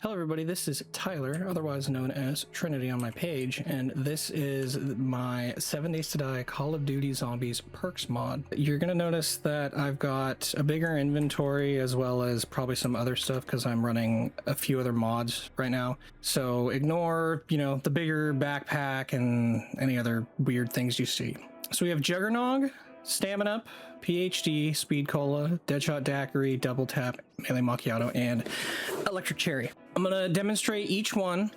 Hello everybody, this is Tyler, otherwise known as Trinity on my page, and this is my 7 Days to Die Call of Duty Zombies perks mod. You're going to notice that I've got a bigger inventory as well as probably some other stuff because I'm running a few other mods right now. So ignore, the bigger backpack and any other weird things you see. So we have Juggernog, STAMIN-UP, PhD, Speed Cola, DEADSHOT Daiquiri, Double Tap, Melee Macchiato, and Electric Cherry. I'm going to demonstrate each one.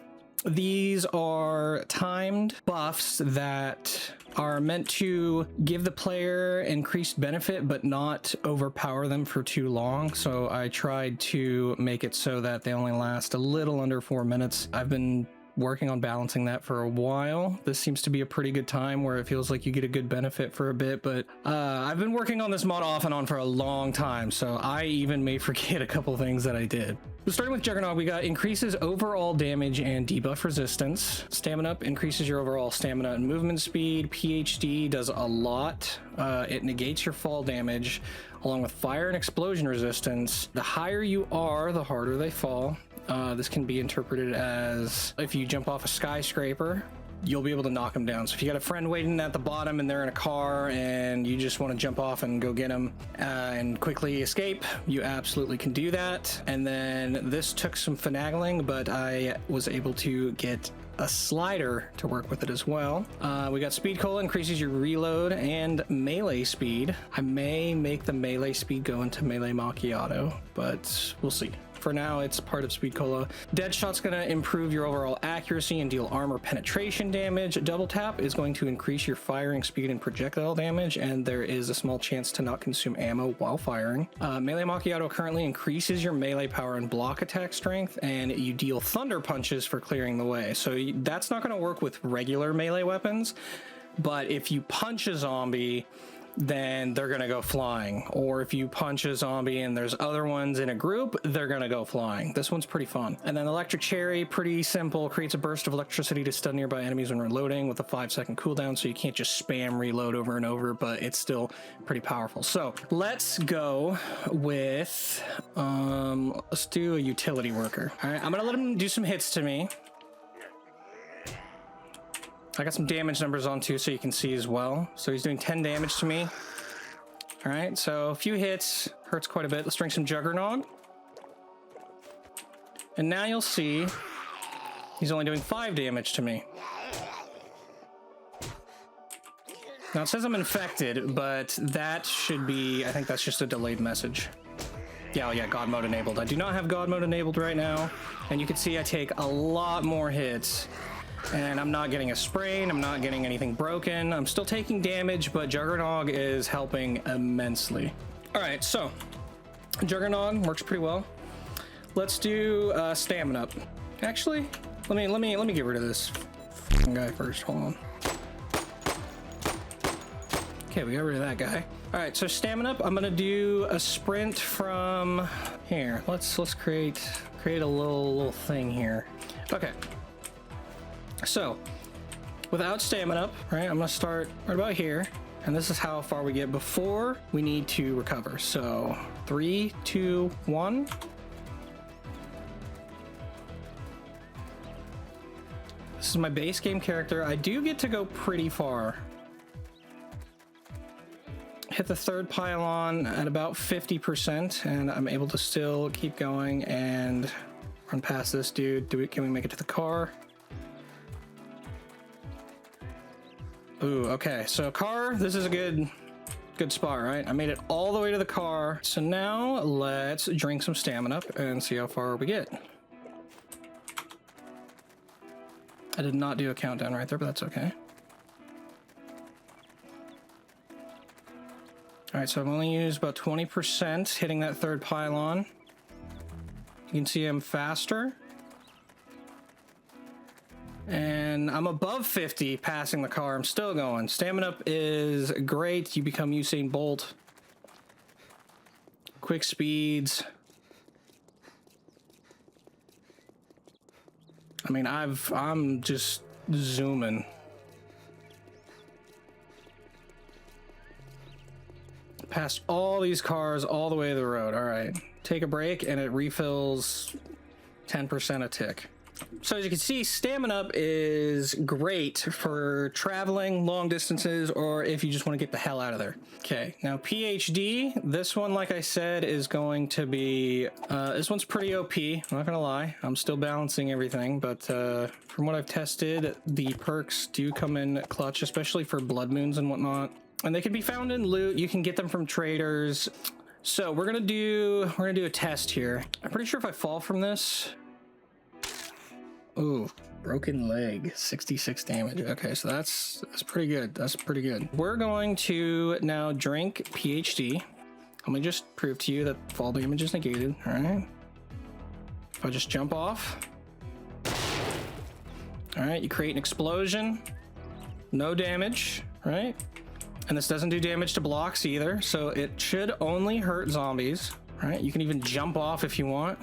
These are timed buffs that are meant to give the player increased benefit but not overpower them for too long. So I tried to make it so that they only last a little under 4 minutes. I've been working on balancing that for a while. This seems to be a pretty good time where it feels like you get a good benefit for a bit, but I've been working on this mod off and on for a long time, so I even may forget a couple things that I did. So starting with Juggernog, we got increases overall damage and debuff resistance. STAMIN-UP increases your overall stamina and movement speed. PhD does a lot. It negates your fall damage along with fire and explosion resistance. The higher you are, the harder they fall. This can be interpreted as if you jump off a skyscraper, you'll be able to knock them down. So if you got a friend waiting at the bottom and they're in a car and you just want to jump off and go get them and quickly escape, you absolutely can do that. And then this took some finagling, but I was able to get a slider to work with it as well. We got Speed Cola, increases your reload and melee speed. I may make the melee speed go into Melee Macchiato, but we'll see. For now, it's part of Speed Cola. DEADSHOT's going to improve your overall accuracy and deal armor penetration damage. Double Tap is going to increase your firing speed and projectile damage, and there is a small chance to not consume ammo while firing. Melee Macchiato currently increases your melee power and block attack strength, and you deal thunder punches for clearing the way. So that's not going to work with regular melee weapons, but if you punch a zombie, then they're gonna go flying. Or if you punch a zombie and there's other ones in a group, they're gonna go flying. This one's pretty fun. And then Electric Cherry, pretty simple, creates a burst of electricity to stun nearby enemies when reloading with a 5-second cooldown, so you can't just spam reload over and over, but it's still pretty powerful. So let's go with, let's do a utility worker. All right, I'm gonna let him do some hits to me. I got some damage numbers on too, so you can see as well. So he's doing 10 damage to me. All right, so a few hits, hurts quite a bit. Let's drink some Juggernog. And now you'll see he's only doing 5 damage to me. Now it says I'm infected, but that should be, I think that's just a delayed message. Yeah, oh yeah, God mode enabled. I do not have God mode enabled right now. And you can see I take a lot more hits. And I'm not getting a sprain, I'm not getting anything broken. I'm still taking damage, but Juggernog is helping immensely. All right, so Juggernog works pretty well. Let's do STAMIN-UP. Actually, let me get rid of this guy first. Hold on. Okay, we got rid of that guy. All right, so STAMIN-UP. I'm gonna do a sprint from here. Let's create a little thing here. Okay. So, without STAMIN-UP, right, I'm gonna start right about here, and this is how far we get before we need to recover. So, 3, 2, 1. This is my base game character. I do get to go pretty far. Hit the third pylon at about 50%, and I'm able to still keep going and run past this dude. Can we make it to the car? Ooh, okay, so car, this is a good spot, right? I made it all the way to the car. So now let's drink some STAMIN-UP and see how far we get. I did not do a countdown right there, but that's okay. All right, so I've only used about 20% hitting that third pylon. You can see I'm faster. And I'm above 50 passing the car. I'm still going. STAMIN-UP is great. You become Usain Bolt. Quick speeds. I mean, I'm just zooming. Past all these cars all the way to the road. All right. Take a break and it refills 10% a tick. So as you can see, Stamina-Up is great for traveling long distances or if you just want to get the hell out of there. Okay, now PhD, this one, like I said, is going to be, this one's pretty OP, I'm not gonna lie. I'm still balancing everything, but from what I've tested, the perks do come in clutch, especially for blood moons and whatnot. And they can be found in loot, you can get them from traders. So we're gonna do a test here. I'm pretty sure if I fall from this, ooh, broken leg, 66 damage. Okay, so that's pretty good. That's pretty good. We're going to now drink PhD. Let me just prove to you that fall damage is negated. All right. If I just jump off. All right, you create an explosion. No damage, right? And this doesn't do damage to blocks either, so it should only hurt zombies. All right, you can even jump off if you want.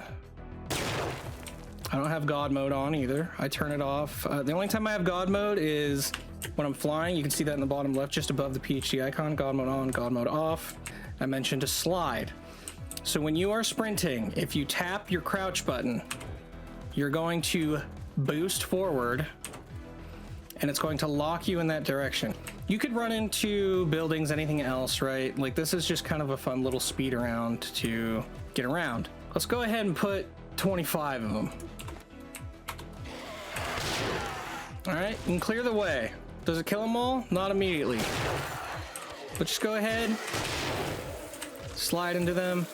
I don't have God mode on either. I turn it off. The only time I have God mode is when I'm flying. You can see that in the bottom left, just above the PhD icon. God mode on, God mode off. I mentioned to slide. So when you are sprinting, if you tap your crouch button, you're going to boost forward and it's going to lock you in that direction. You could run into buildings, anything else, right? Like this is just kind of a fun little speed around to get around. Let's go ahead and put 25 of them. All right, and clear the way. Does it kill them all? Not immediately. But just go ahead, slide into them,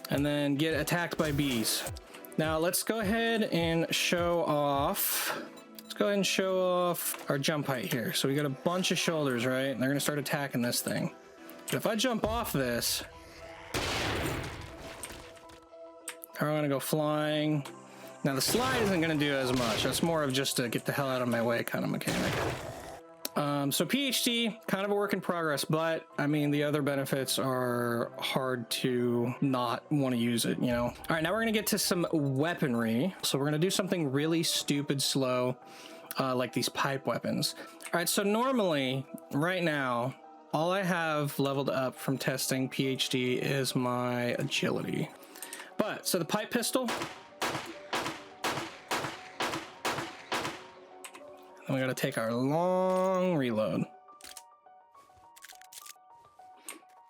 and then get attacked by bees. Now let's go ahead and show off. Let's go ahead and show off our jump height here. So we got a bunch of shoulders, right? And they're gonna start attacking this thing. But if I jump off this, I'm gonna go flying. Now the slide isn't gonna do as much. That's more of just a get the hell out of my way kind of mechanic. So PhD, kind of a work in progress, but I mean, the other benefits are hard to not want to use it, you know? All right, now we're gonna get to some weaponry. So we're gonna do something really stupid slow, like these pipe weapons. All right, so normally, right now, all I have leveled up from testing PhD is my agility. But, so the pipe pistol, and we gotta take our long reload.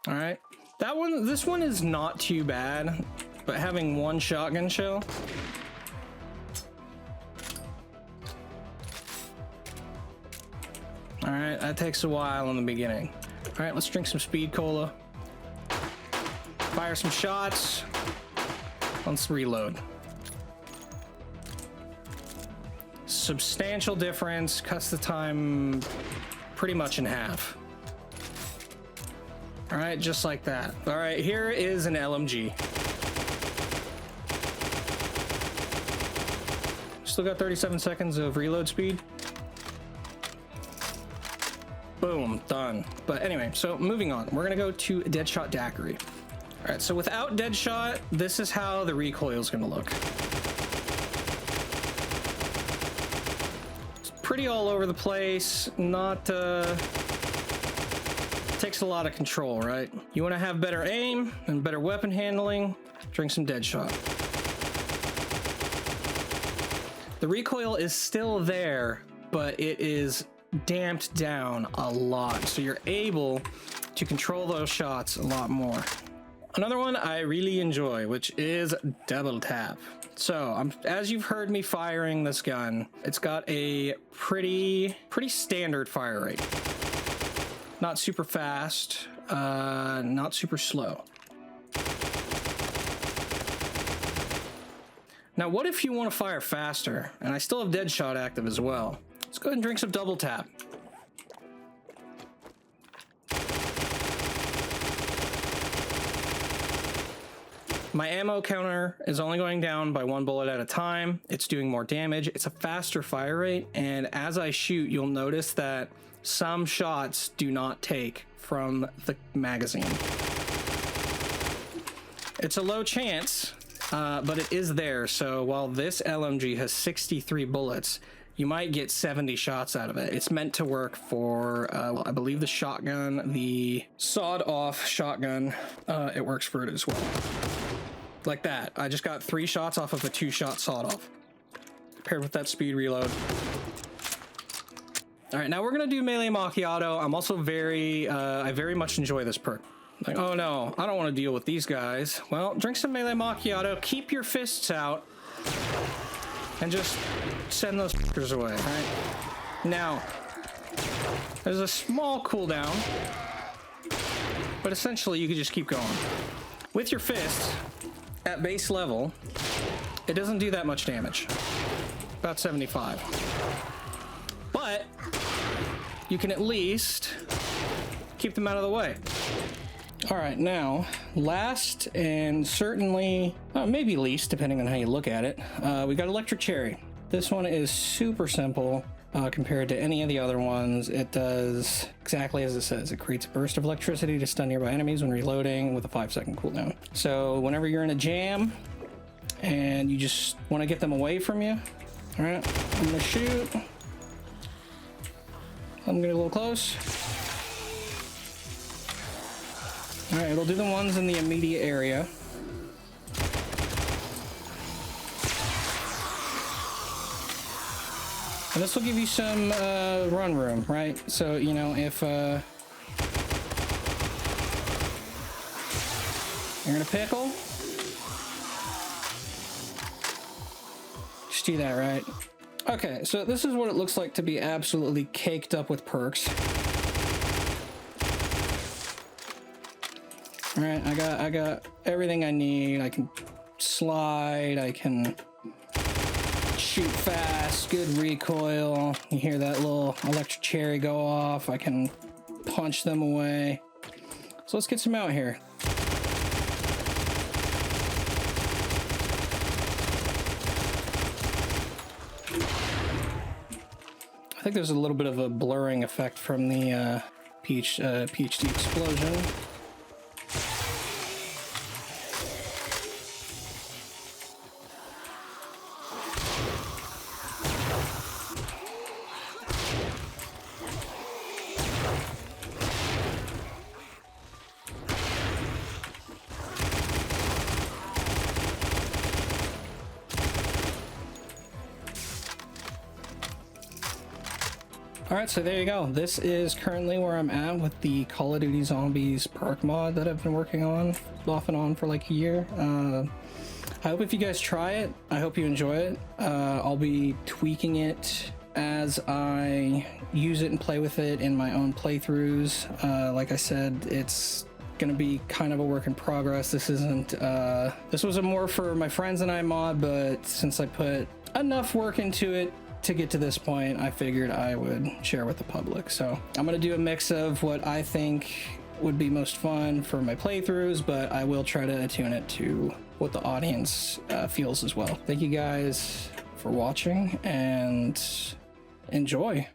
All right, this one is not too bad, but having one shotgun shell. All right, that takes a while in the beginning. All right, let's drink some speed cola. Fire some shots. Let's reload. Substantial difference, cuts the time pretty much in half. All right, just like that. All right, here is an LMG. Still got 37 seconds of reload speed. Boom, done. But anyway, so moving on, we're gonna go to DEADSHOT DAIQUIRI. All right, so without DEADSHOT, this is how the recoil is gonna look. It's pretty all over the place, not, takes a lot of control, right? You wanna have better aim and better weapon handling, drink some DEADSHOT. The recoil is still there, but it is damped down a lot, so you're able to control those shots a lot more. Another one I really enjoy, which is double tap. So as you've heard me firing this gun, it's got a pretty standard fire rate. Not super fast, not super slow. Now, what if you want to fire faster? And I still have DEADSHOT active as well. Let's go ahead and drink some double tap. My ammo counter is only going down by 1 bullet at a time. It's doing more damage. It's a faster fire rate. And as I shoot, you'll notice that some shots do not take from the magazine. It's a low chance, but it is there. So while this LMG has 63 bullets, you might get 70 shots out of it. It's meant to work for, I believe the shotgun, the sawed-off shotgun, it works for it as well. Like that. I just got 3 shots off of a 2-shot sawed-off. Paired with that speed reload. All right, now we're gonna do Melee Macchiato. I'm also I very much enjoy this perk. Like, oh no, I don't want to deal with these guys. Well, drink some Melee Macchiato, keep your fists out, and just send those fuckers away, all right? Now, there's a small cooldown, but essentially you can just keep going. With your fists, at base level, it doesn't do that much damage. About 75. But you can at least keep them out of the way. All right, now, last and certainly, maybe least, depending on how you look at it, we got Electric Cherry. This one is super simple compared to any of the other ones. It does exactly as it says. It creates a burst of electricity to stun nearby enemies when reloading with a 5-second cooldown. So whenever you're in a jam and you just want to get them away from you, all right, I'm gonna shoot. I'm getting a little close. All right, it'll do the ones in the immediate area. And this will give you some run room, right? So, you know, if you're in a pickle, just do that, right? Okay, so this is what it looks like to be absolutely caked up with perks. All right, I got everything I need. I can slide, I can shoot fast, good recoil. You hear that little electric cherry go off. I can punch them away. So let's get some out here. I think there's a little bit of a blurring effect from the PhD explosion. Alright, so there you go. This is currently where I'm at with the Call of Duty Zombies perk mod that I've been working on off and on for like a year. I hope if you guys try it, I hope you enjoy it. I'll be tweaking it as I use it and play with it in my own playthroughs. Like I said, it's gonna be kind of a work in progress. This isn't this was a more for my friends and I mod, but since I put enough work into it to get to this point, I figured I would share with the public. So I'm gonna do a mix of what I think would be most fun for my playthroughs, but I will try to attune it to what the audience feels as well. Thank you guys for watching and enjoy.